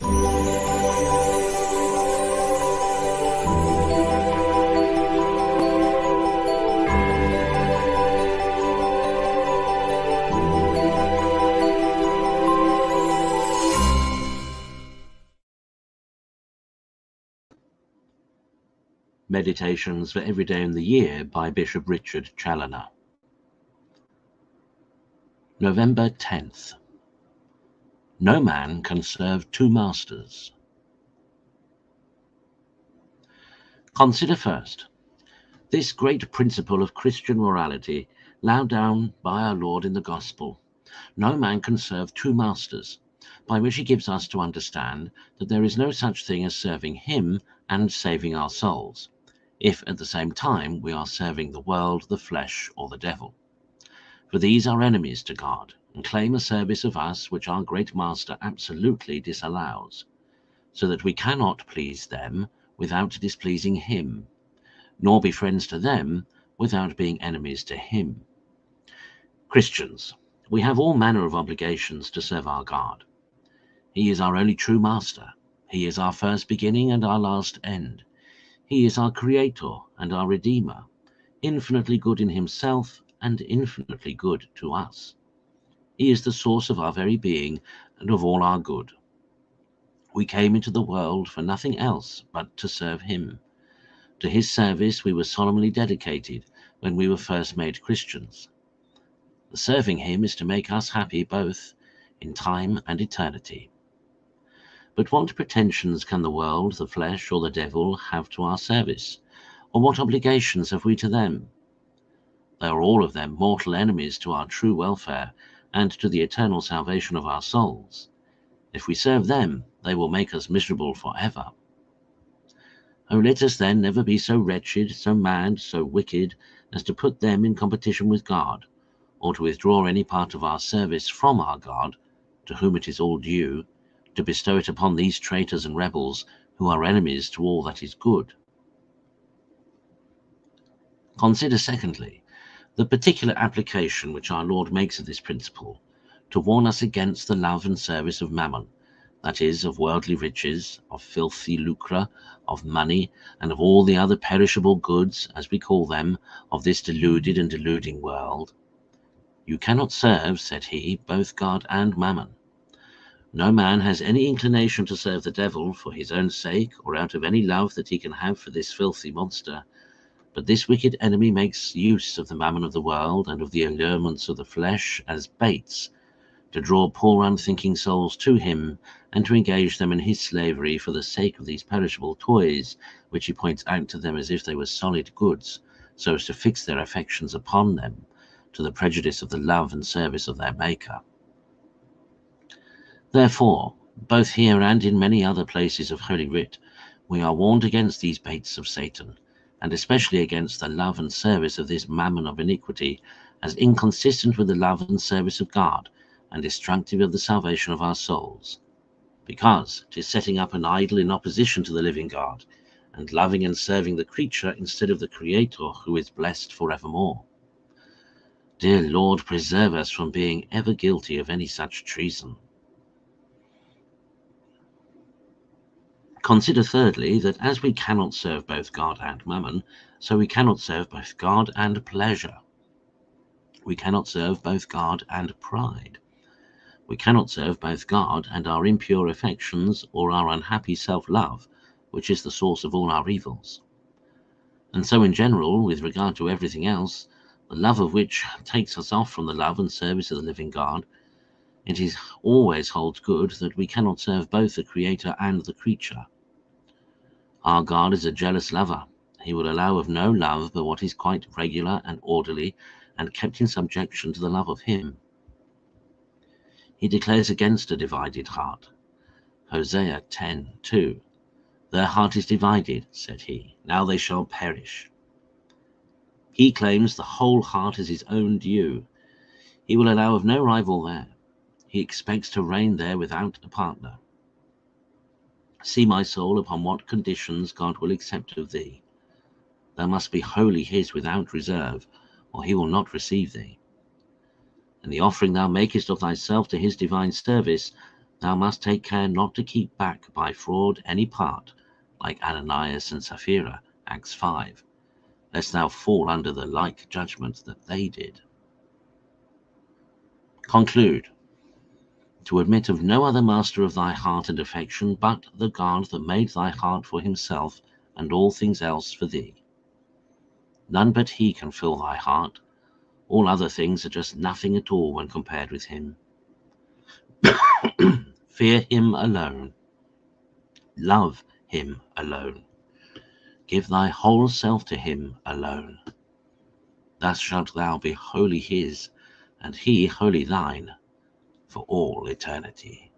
Meditations for Every Day in the Year by Bishop Richard Challoner. November 10th. No man can serve two masters. Consider first this great principle of Christian morality laid down by our Lord in the Gospel. No man can serve two masters, by which he gives us to understand that there is no such thing as serving him and saving our souls, if at the same time we are serving the world, the flesh, or the devil. For these are enemies to God, and claim a service of us which our great Master absolutely disallows, so that we cannot please them without displeasing him, nor be friends to them without being enemies to him. Christians, we have all manner of obligations to serve our God. He is our only true Master. He is our first beginning and our last end. He is our Creator and our Redeemer, infinitely good in himself and infinitely good to us. He is the source of our very being and of all our good. We came into the world for nothing else but to serve him. To his service we were solemnly dedicated when we were first made Christians. The serving him is to make us happy both in time and eternity. But what pretensions can the world, the flesh, or the devil have to our service? Or what obligations have we to them? They are all of them mortal enemies to our true welfare and to the eternal salvation of our souls. If we serve them, they will make us miserable forever. Oh, let us then never be so wretched, so mad, so wicked, as to put them in competition with God, or to withdraw any part of our service from our God, to whom it is all due, to bestow it upon these traitors and rebels who are enemies to all that is good. Consider, secondly, the particular application which our Lord makes of this principle, to warn us against the love and service of mammon, that is, of worldly riches, of filthy lucre, of money, and of all the other perishable goods, as we call them, of this deluded and deluding world. You cannot serve, said he, both God and mammon. No man has any inclination to serve the devil for his own sake, or out of any love that he can have for this filthy monster. But this wicked enemy makes use of the mammon of the world and of the allurements of the flesh as baits, to draw poor unthinking souls to him, and to engage them in his slavery for the sake of these perishable toys, which he points out to them as if they were solid goods, so as to fix their affections upon them, to the prejudice of the love and service of their Maker. Therefore, both here and in many other places of Holy Writ, we are warned against these baits of Satan, and especially against the love and service of this mammon of iniquity, as inconsistent with the love and service of God, and destructive of the salvation of our souls, because 'tis setting up an idol in opposition to the living God, and loving and serving the creature instead of the Creator, who is blessed forevermore. Dear Lord, preserve us from being ever guilty of any such treason. Consider thirdly, that as we cannot serve both God and mammon, so we cannot serve both God and pleasure. We cannot serve both God and pride. We cannot serve both God and our impure affections or our unhappy self-love, which is the source of all our evils. And so in general, with regard to everything else, the love of which takes us off from the love and service of the living God, it is always holds good that we cannot serve both the Creator and the creature. Our God is a jealous lover. He will allow of no love but what is quite regular and orderly, and kept in subjection to the love of him. He declares against a divided heart. Hosea 10:2. Their heart is divided, said he, now they shall perish. He claims the whole heart as his own due. He will allow of no rival there. He expects to reign there without a partner. See, my soul, upon what conditions God will accept of thee. Thou must be wholly his without reserve, or he will not receive thee. And the offering thou makest of thyself to his divine service Thou must take care not to keep back by fraud any part, like Ananias and Sapphira, Acts 5, lest thou fall under the like judgment that they did. Conclude. To admit of no other master of thy heart and affection but the God that made thy heart for himself and all things else for thee. None but he can fill thy heart. All other things are just nothing at all when compared with him. Fear him alone. Love him alone. Give thy whole self to him alone. Thus shalt thou be wholly his, and he wholly thine, for all eternity.